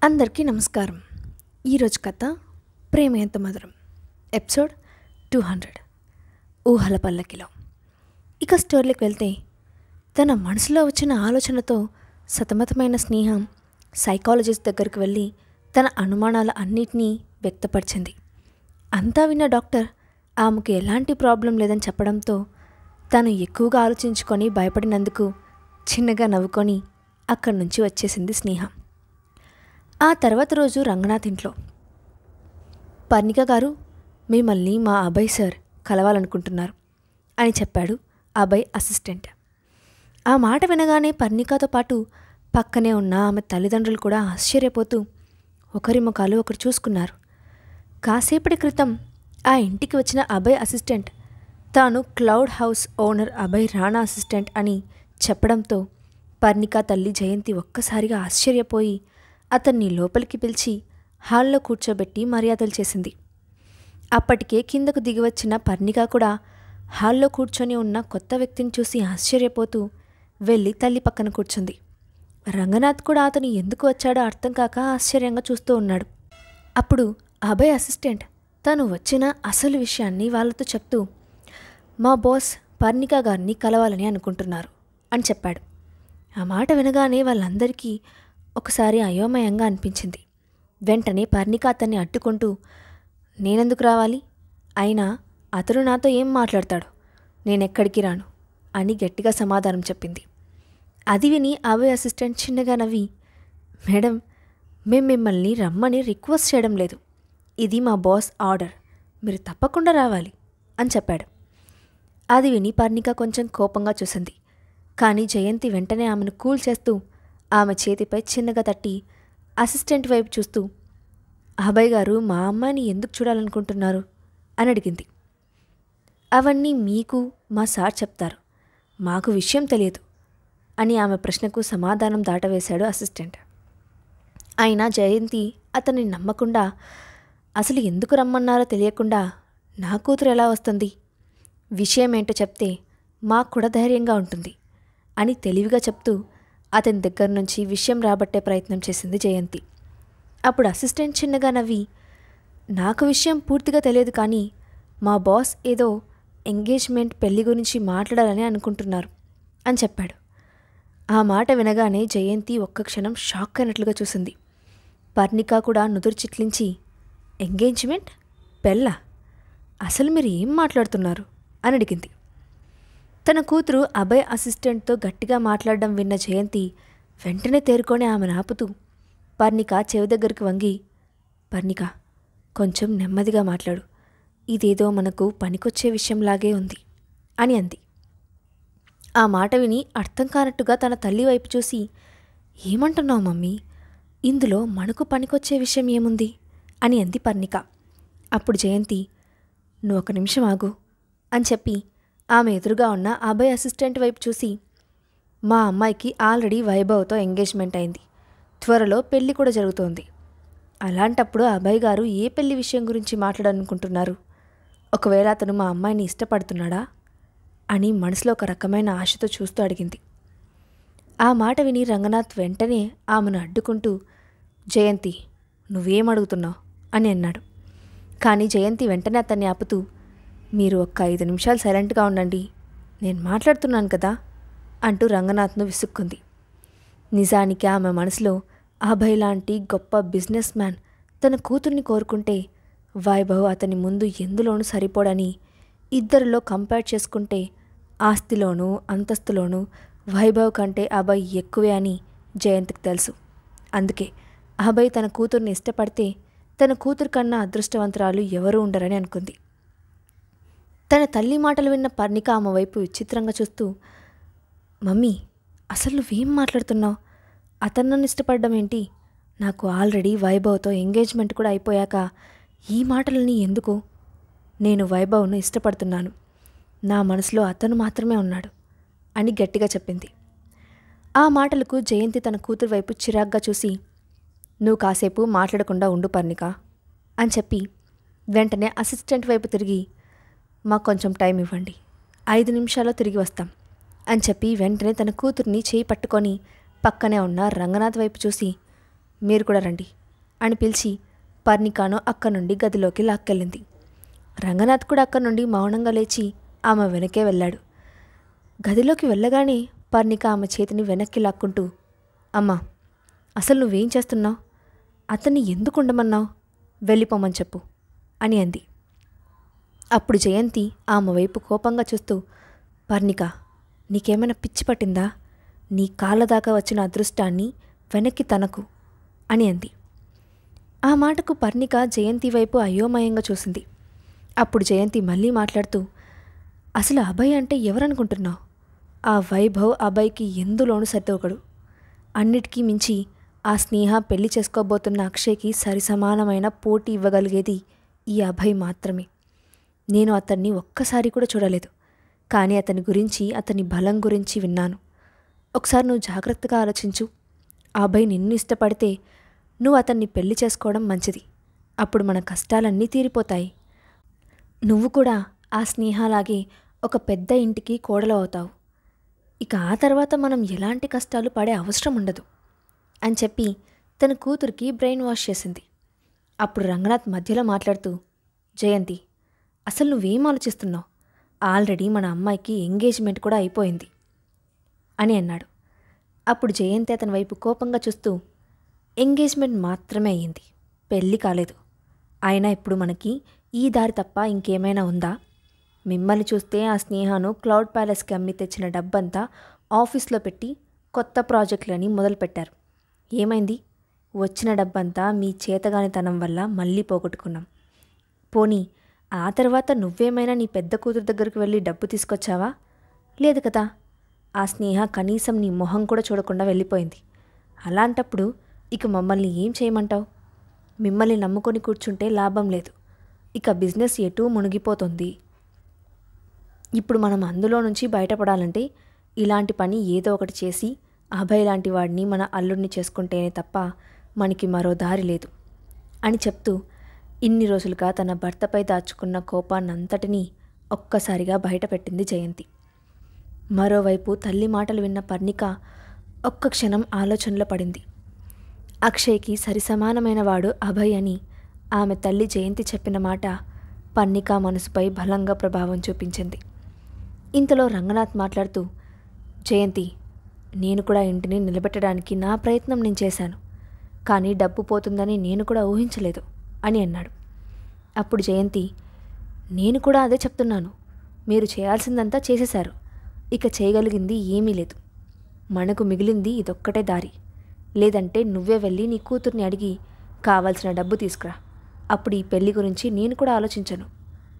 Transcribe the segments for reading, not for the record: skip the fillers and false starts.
అందరికీ నమస్కారం. ఈరోజు కథ ప్రేమ ఎంత మధురం, ఎపిసోడ్ 200, ఊహల పల్లకిలో. ఇక స్టోరీలోకి వెళ్తే, తన మనసులో వచ్చిన ఆలోచనతో సతమతమైన స్నేహం సైకాలజిస్ట్ దగ్గరికి వెళ్ళి తన అనుమానాల అన్నిటినీ వ్యక్తపరిచింది. అంతా విన్న డాక్టర్ ఆమెకు ఎలాంటి ప్రాబ్లం లేదని చెప్పడంతో తను ఎక్కువగా ఆలోచించుకొని భయపడినందుకు చిన్నగా నవ్వుకొని అక్కడి నుంచి వచ్చేసింది స్నేహం. ఆ తర్వాత రోజు రంగనాథ్ ఇంట్లో, పర్ణిక గారు, మిమ్మల్ని మా అభయ్ సార్ కలవాలనుకుంటున్నారు అని చెప్పాడు అభయ్ అసిస్టెంట్. ఆ మాట వినగానే పర్ణికతో పాటు పక్కనే ఉన్న ఆమె తల్లిదండ్రులు కూడా ఆశ్చర్యపోతూ ఒకరి ముఖాలు ఒకరు చూసుకున్నారు. కాసేపటి క్రితం ఆ ఇంటికి వచ్చిన అభయ్ అసిస్టెంట్ తాను cloud house owner Abhay Rana assistant అని చెప్పడంతో పర్ణిక తల్లి జయంతి ఒక్కసారిగా ఆశ్చర్యపోయి అతన్ని లోపలికి పిలిచి హాల్లో కూర్చోబెట్టి మర్యాదలు చేసింది. అప్పటికే కిందకు దిగివచ్చిన పర్ణిక కూడా హాల్లో కూర్చొని ఉన్న కొత్త వ్యక్తిని చూసి ఆశ్చర్యపోతూ వెళ్ళి తల్లి పక్కన కూర్చుంది. రంగనాథ్ కూడా అతను ఎందుకు వచ్చాడో అర్థం కాక ఆశ్చర్యంగా చూస్తూ ఉన్నాడు. అప్పుడు అభయ్ అసిస్టెంట్ తను వచ్చిన అసలు విషయాన్ని వాళ్ళతో చెప్తూ, మా బాస్ పర్ణిక గారిని కలవాలని అనుకుంటున్నారు అని చెప్పాడు. ఆ మాట వినగానే వాళ్ళందరికీ ఒకసారి అయోమయంగా అనిపించింది. వెంటనే పర్ణిక అతన్ని అడ్డుకుంటూ, నేనెందుకు రావాలి? అయినా అతను నాతో ఏం మాట్లాడతాడు? నేనెక్కడికి రాను అని గట్టిగా సమాధానం చెప్పింది. అది విని అభయ్ అసిస్టెంట్ చిన్నగా నవ్వి, మేడం, మేము మిమ్మల్ని రమ్మని రిక్వెస్ట్ చేయడం లేదు. ఇది మా బాస్ ఆర్డర్, మీరు తప్పకుండా రావాలి అని చెప్పాడు. అది విని పర్ణిక కొంచెం కోపంగా చూసింది. కానీ జయంతి వెంటనే ఆమెను కూల్ చేస్తూ ఆమె చేతిపై చిన్నగా తట్టి అసిస్టెంట్ వైపు చూస్తూ, అభయ్ గారు మా అమ్మాయిని ఎందుకు చూడాలనుకుంటున్నారు అని అడిగింది. అవన్నీ మీకు మా సార్ చెప్తారు, మాకు విషయం తెలియదు అని ఆమె ప్రశ్నకు సమాధానం దాటవేశాడు అసిస్టెంట్. అయినా జయంతి అతన్ని నమ్మకుండా, అసలు ఎందుకు రమ్మన్నారో తెలియకుండా నా కూతురు ఎలా వస్తుంది? విషయం ఏంటో చెప్తే మాకు కూడా ధైర్యంగా ఉంటుంది అని తెలివిగా చెప్తూ అతని దగ్గర నుంచి విషయం రాబట్టే ప్రయత్నం చేసింది జయంతి. అప్పుడు అసిస్టెంట్ చిన్నగా నవ్వి, నాకు విషయం పూర్తిగా తెలియదు, కానీ మా బాస్ ఏదో ఎంగేజ్మెంట్ పెళ్లి గురించి మాట్లాడాలని అనుకుంటున్నారు అని చెప్పాడు. ఆ మాట వినగానే జయంతి ఒక్క క్షణం షాక్ అయినట్లుగా చూసింది. పర్ణిక కూడా నుదురు చిట్లించి, ఎంగేజ్మెంట్? పెళ్ళా? అసలు మీరు ఏం మాట్లాడుతున్నారు అని అడిగింది. తన కూతురు అభయ్ అసిస్టెంట్తో గట్టిగా మాట్లాడడం విన్న జయంతి వెంటనే తేరుకొని ఆమెను ఆపుతూ పర్ణిక చెవి దగ్గరికి వంగి, పర్ణిక, కొంచెం నెమ్మదిగా మాట్లాడు, ఇదేదో మనకు పనికొచ్చే విషయంలాగే ఉంది అని అంది. ఆ మాట విని అర్థం కానట్టుగా తన తల్లి వైపు చూసి, ఏమంటున్నావు మమ్మీ? ఇందులో మనకు పనికొచ్చే విషయం ఏముంది అని అంది పర్ణిక. అప్పుడు జయంతి, నువ్వు ఒక నిమిషం ఆగు అని చెప్పి ఆమె ఎదురుగా ఉన్న అభయ్ అసిస్టెంట్ వైపు చూసి, మా అమ్మాయికి ఆల్రెడీ వైభవ్తో ఎంగేజ్మెంట్ అయింది, త్వరలో పెళ్లి కూడా జరుగుతోంది. అలాంటప్పుడు అభయ్ గారు ఏ పెళ్లి విషయం గురించి మాట్లాడాలనుకుంటున్నారు? ఒకవేళ అతను మా అమ్మాయిని ఇష్టపడుతున్నాడా అని మనసులో ఒక రకమైన ఆశతో చూస్తూ అడిగింది. ఆ మాట విని రంగనాథ్ వెంటనే ఆమెను అడ్డుకుంటూ, జయంతి, నువ్వేమడుగుతున్నావు అని అన్నాడు. కానీ జయంతి వెంటనే అతన్ని ఆపుతూ, మీరు ఒక్క 5 నిమిషాలు సైలెంట్గా ఉండండి, నేను మాట్లాడుతున్నాను కదా అంటూ రంగనాథ్ను విసుక్కుంది. నిజానికి ఆమె మనసులో అభయ్ లాంటి గొప్ప బిజినెస్ మ్యాన్ తన కూతుర్ని కోరుకుంటే వైభవ్ అతని ముందు ఎందులోనూ సరిపోడని, ఇద్దరిలో కంపేర్ చేసుకుంటే ఆస్తిలోనూ అంతస్తులోనూ వైభవ్ కంటే అభయ్ ఎక్కువే అని జయంతికి తెలుసు. అందుకే అభయ్ తన కూతుర్ని ఇష్టపడితే తన కూతురు కన్నా అదృష్టవంతురాలు ఎవరూ ఉండరని అనుకుంది. తన తల్లి మాటలు విన్న పర్ణిక ఆమె వైపు విచిత్రంగా చూస్తూ, మమ్మీ, అసలు నువ్వేం మాట్లాడుతున్నావు? అతను నన్ను ఇష్టపడడం ఏంటి? నాకు ఆల్రెడీ వైభవ్తో ఎంగేజ్మెంట్ కూడా అయిపోయాక ఈ మాటలని ఎందుకు? నేను వైభవ్ను ఇష్టపడుతున్నాను, నా మనసులో అతను మాత్రమే ఉన్నాడు అని గట్టిగా చెప్పింది. ఆ మాటలకు జయంతి తన కూతురు వైపు చిరాగ్గా చూసి, నువ్వు కాసేపు మాట్లాడకుండా ఉండు పర్ణిక అని చెప్పి వెంటనే అసిస్టెంట్ వైపు తిరిగి, మాకు కొంచెం టైం ఇవ్వండి, 5 నిమిషాల్లో తిరిగి వస్తాం అని చెప్పి వెంటనే తన కూతుర్ని చేయి పట్టుకొని పక్కనే ఉన్న రంగనాథ్ వైపు చూసి, మీరు కూడా రండి అని పిలిచి పర్ణికాను అక్కడి నుండి గదిలోకి లాక్కెళ్ళింది. రంగనాథ్ కూడా అక్కడి నుండి మౌనంగా లేచి ఆమె వెనకే వెళ్ళాడు. గదిలోకి వెళ్ళగానే పర్ణిక ఆమె చేతిని వెనక్కి లాక్కుంటూ, అమ్మా, అసలు నువ్వేం చేస్తున్నావు? అతన్ని ఎందుకు ఉండమన్నావు? వెళ్ళిపోమని చెప్పు అని అంది. అప్పుడు జయంతి ఆమె వైపు కోపంగా చూస్తూ, పర్ణిక, నీకేమైనా పిచ్చి పట్టిందా? నీ కాళ్ళ దాకా వచ్చిన అదృష్టాన్ని వెనక్కి తనకు అని అంది. ఆ మాటకు పర్ణిక జయంతి వైపు అయోమయంగా చూసింది. అప్పుడు జయంతి మళ్ళీ మాట్లాడుతూ, అసలు అభయ్ అంటే ఎవరనుకుంటున్నావు? ఆ వైభవ్ అభయ్కి ఎందులోనూ సరితూగడు. అన్నిటికీ మించి ఆ స్నేహ పెళ్లి చేసుకోబోతున్న అక్షయ్కి సరిసమానమైన పోటీ ఇవ్వగలిగేది ఈ అభయ్ మాత్రమే. నేను అతన్ని ఒక్కసారి కూడా చూడలేదు, కానీ అతని గురించి, అతని బలం గురించి విన్నాను. ఒకసారి నువ్వు జాగ్రత్తగా ఆలోచించు. ఆ అభయ్ నిన్ను ఇష్టపడితే నువ్వు అతన్ని పెళ్లి చేసుకోవడం మంచిది. అప్పుడు మన కష్టాలన్నీ తీరిపోతాయి. నువ్వు కూడా ఆ స్నేహలాగే ఒక పెద్ద ఇంటికి కోడలు అవుతావు. ఇక ఆ తర్వాత మనం ఎలాంటి కష్టాలు పడే అవసరం ఉండదు అని చెప్పి తన కూతురికి బ్రెయిన్ వాష్ చేసింది. అప్పుడు రంగనాథ్ మధ్యలో మాట్లాడుతూ, జయంతి, అసలు నువ్వేం ఆలోచిస్తున్నావు? ఆల్రెడీ మన అమ్మాయికి ఎంగేజ్మెంట్ కూడా అయిపోయింది అని అన్నాడు. అప్పుడు జయంతి అతని వైపు కోపంగా చూస్తూ, ఎంగేజ్మెంట్ మాత్రమే అయ్యింది, పెళ్ళి కాలేదు. అయినా ఇప్పుడు మనకి ఈ దారి తప్ప ఇంకేమైనా ఉందా? మిమ్మల్ని చూస్తే ఆ స్నేహను క్లౌడ్ ప్యాలెస్కి అమ్మి తెచ్చిన డబ్బంతా ఆఫీస్లో పెట్టి కొత్త ప్రాజెక్టులని మొదలుపెట్టారు. ఏమైంది? వచ్చిన డబ్బంతా మీ చేతగానితనం వల్ల మళ్ళీ పోగొట్టుకున్నాం. పోనీ ఆ తర్వాత నువ్వేమైనా నీ పెద్ద కూతురు దగ్గరికి వెళ్ళి డబ్బు తీసుకొచ్చావా? లేదు కదా. ఆ స్నేహ కనీసం నీ మొహం కూడా చూడకుండా వెళ్ళిపోయింది. అలాంటప్పుడు ఇక మమ్మల్ని ఏం చేయమంటావు? మిమ్మల్ని నమ్ముకొని కూర్చుంటే లాభం లేదు. ఇక బిజినెస్ ఎటూ మునిగిపోతుంది. ఇప్పుడు మనం అందులో నుంచి బయటపడాలంటే ఇలాంటి పని ఏదో ఒకటి చేసి అభయ్ లాంటి వాడిని మన అల్లుడిని చేసుకుంటేనే తప్ప మనకి మరో దారి లేదు అని చెప్తూ ఇన్ని రోజులుగా తన భర్తపై దాచుకున్న కోపాన్నంతటినీ ఒక్కసారిగా బయటపెట్టింది జయంతి. మరోవైపు తల్లి మాటలు విన్న పర్ణిక ఒక్క క్షణం ఆలోచనలో పడింది. అక్షయ్కి సరిసమానమైన వాడు అభయ్ అని ఆమె తల్లి జయంతి చెప్పిన మాట పర్ణిక మనసుపై బలంగా ప్రభావం చూపించింది. ఇంతలో రంగనాథ్ మాట్లాడుతూ, జయంతి, నేను కూడా ఇంటిని నిలబెట్టడానికి నా ప్రయత్నం నేను చేశాను, కానీ డబ్బు పోతుందని నేను కూడా ఊహించలేదు అని అన్నాడు. అప్పుడు జయంతి, నేను కూడా అదే చెప్తున్నాను. మీరు చేయాల్సిందంతా చేసేశారు. ఇక చేయగలిగింది ఏమీ లేదు. మనకు మిగిలింది ఇదొక్కటే దారి. లేదంటే నువ్వే వెళ్ళి నీ కూతుర్ని అడిగి కావాల్సిన డబ్బు తీసుకురా. అప్పుడు ఈ పెళ్లి గురించి నేను కూడా ఆలోచించను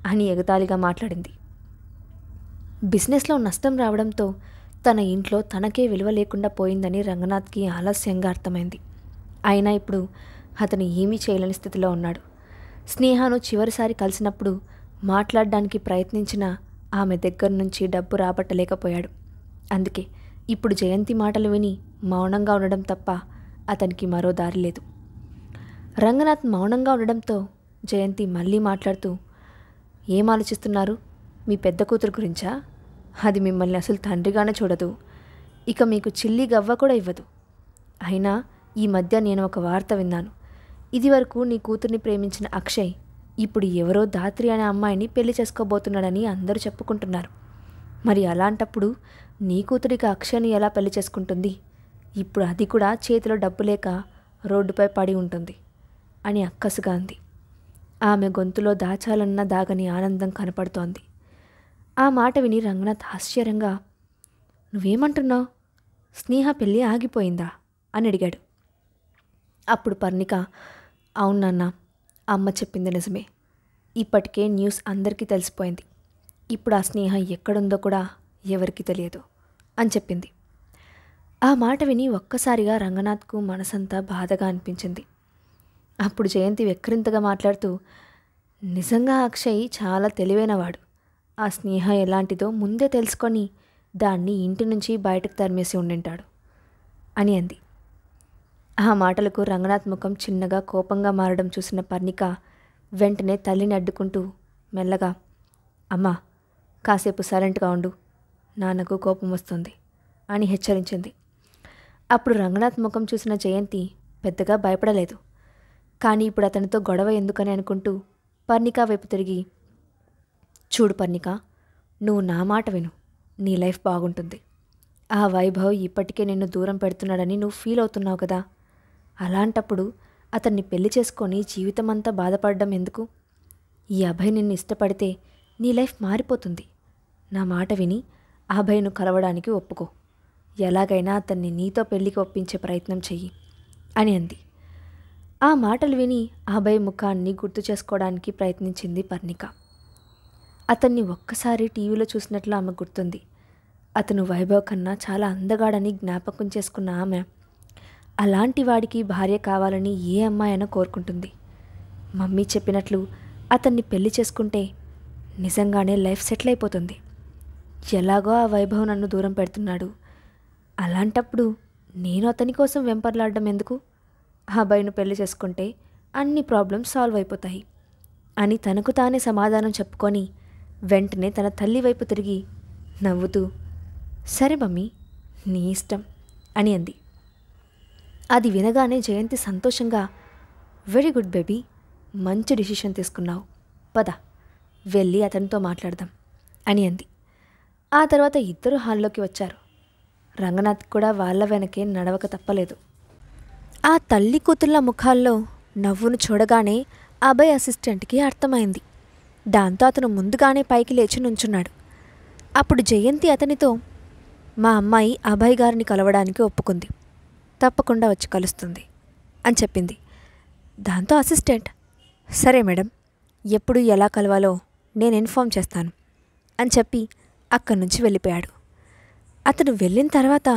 అని ఎగతాళిగా మాట్లాడింది. బిజినెస్లో నష్టం రావడంతో తన ఇంట్లో తనకే విలువ లేకుండా పోయిందని రంగనాథ్కి ఆలస్యంగా అర్థమైంది. అయినా ఇప్పుడు అతను ఏమీ చేయలేని స్థితిలో ఉన్నాడు. స్నేహను చివరిసారి కలిసినప్పుడు మాట్లాడడానికి ప్రయత్నించిన ఆమె దగ్గర నుంచి డబ్బు రాబట్టలేకపోయాడు. అందుకే ఇప్పుడు జయంతి మాటలు విని మౌనంగా ఉండడం తప్ప అతనికి మరో దారి లేదు. రంగనాథ్ మౌనంగా ఉండడంతో జయంతి మళ్ళీ మాట్లాడుతూ, ఏం ఆలోచిస్తున్నారు? మీ పెద్ద కూతురు గురించా? అది మిమ్మల్ని అసలు తండ్రిగానే చూడదు. ఇక మీకు చిల్లి గవ్వ కూడా ఇవ్వదు. అయినా ఈ మధ్య నేను ఒక వార్త విన్నాను. ఇదివరకు నీ కూతుర్ని ప్రేమించిన అక్షయ్ ఇప్పుడు ఎవరో ధాత్రి అనే అమ్మాయిని పెళ్లి చేసుకోబోతున్నాడని అందరూ చెప్పుకుంటున్నారు. మరి అలాంటప్పుడు నీ కూతురికి అక్షయ్ని ఎలా పెళ్లి చేసుకుంటుంది? ఇప్పుడు అది కూడా చేతిలో డబ్బు లేక రోడ్డుపై పడి ఉంటుంది అని అక్కసుగా అంది. ఆమె గొంతులో దాచాలన్న దాగని ఆనందం కనపడుతోంది. ఆ మాట విని రంగనాథ్ ఆశ్చర్యంగా, నువ్వేమంటున్నావు? స్నేహ పెళ్ళి ఆగిపోయిందా అని అడిగాడు. అప్పుడు పర్ణిక, అవును నాన్న, అమ్మ చెప్పింది నిజమే. ఇప్పటికే న్యూస్ అందరికీ తెలిసిపోయింది. ఇప్పుడు ఆ స్నేహ ఎక్కడుందో కూడా ఎవరికీ తెలియదు అని చెప్పింది. ఆ మాట విని ఒక్కసారిగా రంగనాథ్కు మనసంతా బాధగా అనిపించింది. అప్పుడు జయంతి వెక్కిరింతగా మాట్లాడుతూ, నిజంగా అక్షయ్ చాలా తెలివైనవాడు. ఆ స్నేహ ఎలాంటిదో ముందే తెలుసుకొని దాన్ని ఇంటి నుంచి బయటకు తరిమేసి ఉండింటాడు అని అంది. ఆ మాటలకు రంగనాథ్ ముఖం చిన్నగా కోపంగా మారడం చూసిన పర్ణిక వెంటనే తల్లిని అడ్డుకుంటూ మెల్లగా, అమ్మా, కాసేపు సైలెంట్గా ఉండు, నాన్నకు కోపం వస్తుంది అని హెచ్చరించింది. అప్పుడు రంగనాథ్ ముఖం చూసిన జయంతి పెద్దగా భయపడలేదు. కానీ ఇప్పుడు అతనితో గొడవ ఎందుకని అనుకుంటూ పర్ణిక వైపు తిరిగి, చూడు పర్ణిక, నువ్వు నా మాట విను. నీ లైఫ్ బాగుంటుంది. ఆ వైభవ్ ఇప్పటికే నిన్ను దూరం పెడుతున్నాడని నువ్వు ఫీల్ అవుతున్నావు కదా. అలాంటప్పుడు అతన్ని పెళ్లి చేసుకొని జీవితమంతా బాధపడడం ఎందుకు? ఈ అభయ్ నిన్ను ఇష్టపడితే నీ లైఫ్ మారిపోతుంది. నా మాట విని అభయ్ను కలవడానికి ఒప్పుకో. ఎలాగైనా అతన్ని నీతో పెళ్లికి ఒప్పించే ప్రయత్నం చెయ్యి అని అంది. ఆ మాటలు విని అభయ్ ముఖాన్ని గుర్తు చేసుకోవడానికి ప్రయత్నించింది పర్ణిక. అతన్ని ఒక్కసారి టీవీలో చూసినట్లు ఆమె గుర్తుంది. అతను వైభవ్ కన్నా చాలా అందగాడని జ్ఞాపకం చేసుకున్న ఆమె అలాంటి వాడికి భార్య కావాలని ఏ అమ్మాయైనా కోరుకుంటుంది. మమ్మీ చెప్పినట్లు అతన్ని పెళ్లి చేసుకుంటే నిజంగానే లైఫ్ సెటిల్ అయిపోతుంది. ఎలాగో ఆ వైభవ్ నన్ను దూరం పెడుతున్నాడు. అలాంటప్పుడు నేను అతని కోసం వెంపర్లాడడం ఎందుకు? ఆ అబ్బాయిని పెళ్లి చేసుకుంటే అన్ని ప్రాబ్లమ్స్ సాల్వ్ అయిపోతాయి అని తనకు తానే సమాధానం చెప్పుకొని వెంటనే తన తల్లి వైపు తిరిగి నవ్వుతూ, సరే మమ్మీ, నీ ఇష్టం అని అంది. అది వినగానే జయంతి సంతోషంగా, వెరీ గుడ్ బేబీ, మంచి డిసిషన్ తీసుకున్నావు, పద వెళ్ళి అతనితో మాట్లాడదాం అని అంది. ఆ తర్వాత ఇద్దరు హాల్లోకి వచ్చారు. రంగనాథ్ కూడా వాళ్ళ వెనకే నడవక తప్పలేదు. ఆ తల్లి కూతుళ్ళ ముఖాల్లో నవ్వును చూడగానే అభయ్ అసిస్టెంట్కి అర్థమైంది. దాంతో అతను ముందుగానే పైకి లేచి నుంచున్నాడు. అప్పుడు జయంతి అతనితో, మా అమ్మాయి అభయ్ గారిని కలవడానికి ఒప్పుకుంది, తప్పకుండా వచ్చి కలుస్తుంది అని చెప్పింది. దాంతో అసిస్టెంట్, సరే మేడం, ఎప్పుడు ఎలా కలవాలో నేను ఇన్ఫామ్ చేస్తాను అని చెప్పి అక్కడి నుంచి వెళ్ళిపోయాడు. అతను వెళ్ళిన తర్వాత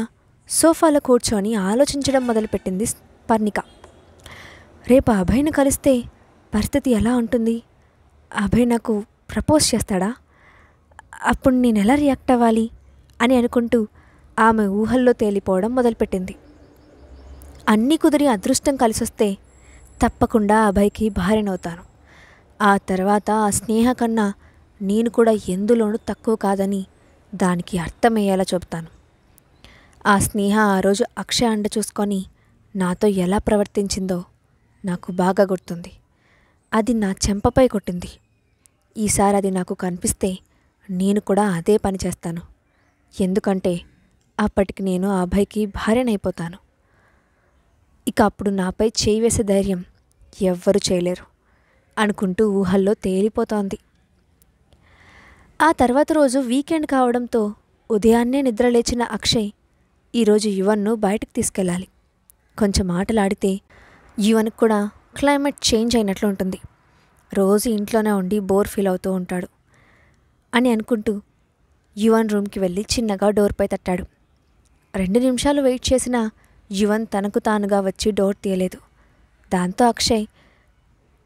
సోఫాలో కూర్చొని ఆలోచించడం మొదలుపెట్టింది పర్ణిక. రేపు అభయ్ను కలిస్తే పరిస్థితి ఎలా ఉంటుంది? అభయ్ నాకు ప్రపోజ్ చేస్తాడా? అప్పుడు నేను ఎలా రియాక్ట్ అవ్వాలి అని అనుకుంటూ ఆమె ఊహల్లో తేలిపోవడం మొదలుపెట్టింది. అన్నీ కుదిరి అదృష్టం కలిసొస్తే తప్పకుండా అభయ్కి భార్యనవుతాను. ఆ తర్వాత ఆ స్నేహ కన్నా నేను కూడా ఎందులోనూ తక్కువ కాదని దానికి అర్థమయ్యేలా చెబుతాను. ఆ స్నేహ ఆ రోజు అక్షయ అండ చూసుకొని నాతో ఎలా ప్రవర్తించిందో నాకు బాగా గుర్తుంది. అది నా చెంపపై కొట్టింది. ఈసారి అది నాకు కనిపిస్తే నేను కూడా అదే పని చేస్తాను. ఎందుకంటే అప్పటికి నేను ఆ అబ్బాయికి భార్యనైపోతాను. ఇక అప్పుడు నాపై చేయి వేసే ధైర్యం ఎవ్వరూ చేయలేరు అనుకుంటూ ఊహల్లో తేలిపోతోంది. ఆ తర్వాత రోజు వీకెండ్ కావడంతో ఉదయాన్నే నిద్రలేచిన అక్షయ్ ఈరోజు యువన్ను బయటకు తీసుకెళ్ళాలి. కొంచెం ఆటలాడితే యువన్కి కూడా క్లైమేట్ చేంజ్ అయినట్లు ఉంటుంది. రోజు ఇంట్లోనే ఉండి బోర్ ఫీల్ అవుతూ ఉంటాడు అని అనుకుంటూ యువన్ రూమ్కి వెళ్ళి చిన్నగా డోర్పై తట్టాడు. 2 నిమిషాలు వెయిట్ చేసినా యువన్ తనకు తానుగా వచ్చి డోర్ తీయలేదు. దాంతో అక్షయ్,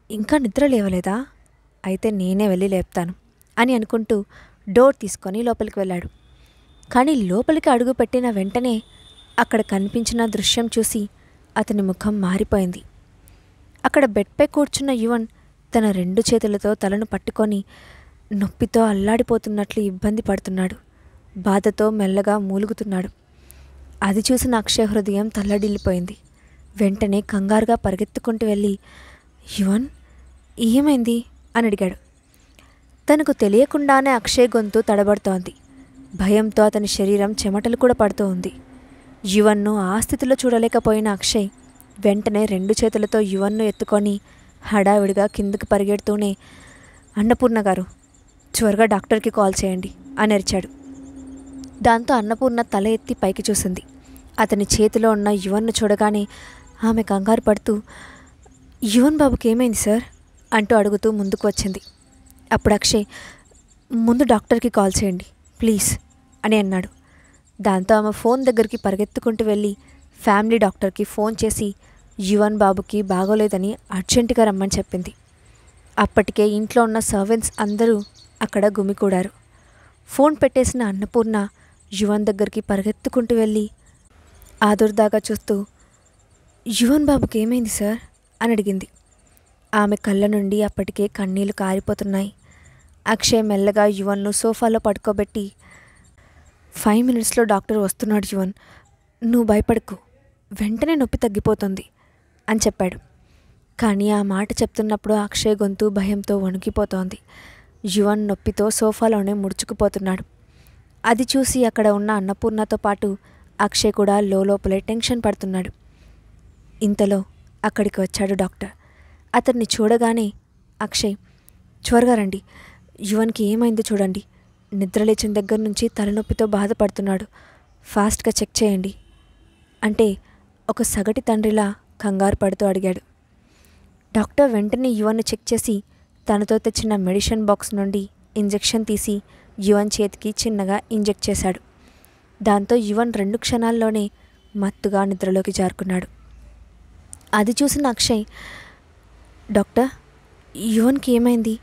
ఇంకా నిద్ర లేవలేదా? అయితే నేనే వెళ్ళి లేపుతాను అని అనుకుంటూ డోర్ తీసుకొని లోపలికి వెళ్ళాడు. కానీ లోపలికి అడుగు పెట్టిన వెంటనే అక్కడ కనిపించిన దృశ్యం చూసి అతని ముఖం మారిపోయింది. అక్కడ బెడ్పై కూర్చున్న యువన్ తన 2 చేతులతో తలను పట్టుకొని నొప్పితో అల్లాడిపోతున్నట్లు ఇబ్బంది పడుతున్నాడు. బాధతో మెల్లగా మూలుగుతున్నాడు. అది చూసిన అక్షయ్ హృదయం తల్లడిల్లిపోయింది. వెంటనే కంగారుగా పరిగెత్తుకుంటూ వెళ్ళి, యువన్, ఏమైంది అని అడిగాడు. తనకు తెలియకుండానే అక్షయ్ గొంతు తడబడుతోంది. భయంతో అతని శరీరం చెమటలు కూడా పడుతూ ఉంది. యువన్ను ఆ స్థితిలో చూడలేకపోయిన అక్షయ్ వెంటనే 2 చేతులతో యువన్ను ఎత్తుకొని హడావిడిగా కిందకి పరిగెడుతూనే, అన్నపూర్ణ గారు, త్వరగా డాక్టర్కి కాల్ చేయండి అని అరిచాడు. దాంతో అన్నపూర్ణ తల ఎత్తి పైకి చూసింది. అతని చేతిలో ఉన్న యువన్ను చూడగానే ఆమె కంగారు పడుతూ, యువన్ బాబుకి ఏమైంది సార్ అంటూ అడుగుతూ ముందుకు వచ్చింది. అప్పుడు అక్షయ్, ముందు డాక్టర్కి కాల్ చేయండి ప్లీజ్ అని అన్నాడు. దాంతో ఆమె ఫోన్ దగ్గరికి పరిగెత్తుకుంటూ వెళ్ళి ఫ్యామిలీ డాక్టర్కి ఫోన్ చేసి యువన్ బాబుకి బాగోలేదని అర్జెంటుగా రమ్మని చెప్పింది. అప్పటికే ఇంట్లో ఉన్న సర్వెంట్స్ అందరూ అక్కడ గుమికూడారు. ఫోన్ పెట్టేసిన అన్నపూర్ణ యువన్ దగ్గరికి పరిగెత్తుకుంటూ వెళ్ళి ఆదుర్దాగా చూస్తూ, యువన్ బాబుకి ఏమైంది సార్ అని అడిగింది. ఆమె కళ్ళ నుండి అప్పటికే కన్నీళ్లు కారిపోతున్నాయి. అక్షయ్ మెల్లగా యువన్ను సోఫాలో పడుకోబెట్టి, 5 మినిట్స్లో డాక్టర్ వస్తున్నాడు యువన్, నువ్వు భయపడకు, వెంటనే నొప్పి తగ్గిపోతుంది, అని చెప్పాడు. కానీ ఆ మాట చెప్తున్నప్పుడు అక్షయ్ గొంతు భయంతో వణికిపోతోంది. యువన్ నొప్పితో సోఫాలోనే ముడుచుకుపోతున్నాడు. అది చూసి అక్కడ ఉన్న అన్నపూర్ణతో పాటు అక్షయ్ కూడా లోపలే టెన్షన్ పడుతున్నాడు. ఇంతలో అక్కడికి వచ్చాడు డాక్టర్. అతన్ని చూడగానే అక్షయ్, త్వరగా రండి, యువన్కి ఏమైందో చూడండి, నిద్రలేచిన దగ్గర నుంచి తలనొప్పితో బాధపడుతున్నాడు, ఫాస్ట్గా చెక్ చేయండి అంటే ఒక సగటి తండ్రిలా కంగారు పడుతూ అడిగాడు. డాక్టర్ వెంటనే యువన్ను చెక్ చేసి తనతో తెచ్చిన మెడిసిన్ బాక్స్ నుండి ఇంజెక్షన్ తీసి యువన్ చేతికి చిన్నగా ఇంజెక్ట్ చేశాడు. దాంతో యువన్ 2 క్షణాల్లోనే మత్తుగా నిద్రలోకి జారుకున్నాడు. అది చూసిన అక్షయ్, డాక్టర్, యువన్కి ఏమైంది,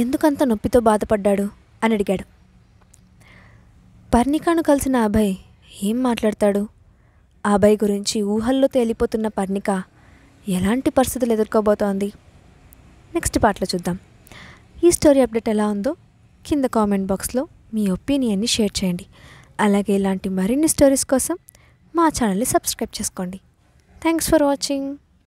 ఎందుకంత నొప్పితో బాధపడ్డాడు అని అడిగాడు. పర్ణికాను కలిసిన అభయ్ ఏం మాట్లాడతాడు? అభయ్ గురించి ఊహల్లో తేలిపోతున్న పర్ణిక ఎలాంటి పరిస్థితులు ఎదుర్కోబోతోంది? నెక్స్ట్ పార్ట్లో చూద్దాం. ఈ స్టోరీ అప్డేట్ ఎలా ఉందో కింద కామెంట్ బాక్స్లో మీ ఒపీనియన్ని షేర్ చేయండి. అలాగే ఇలాంటి మరిన్ని స్టోరీస్ కోసం మా ఛానల్ని సబ్స్క్రైబ్ చేసుకోండి. Thanks for watching.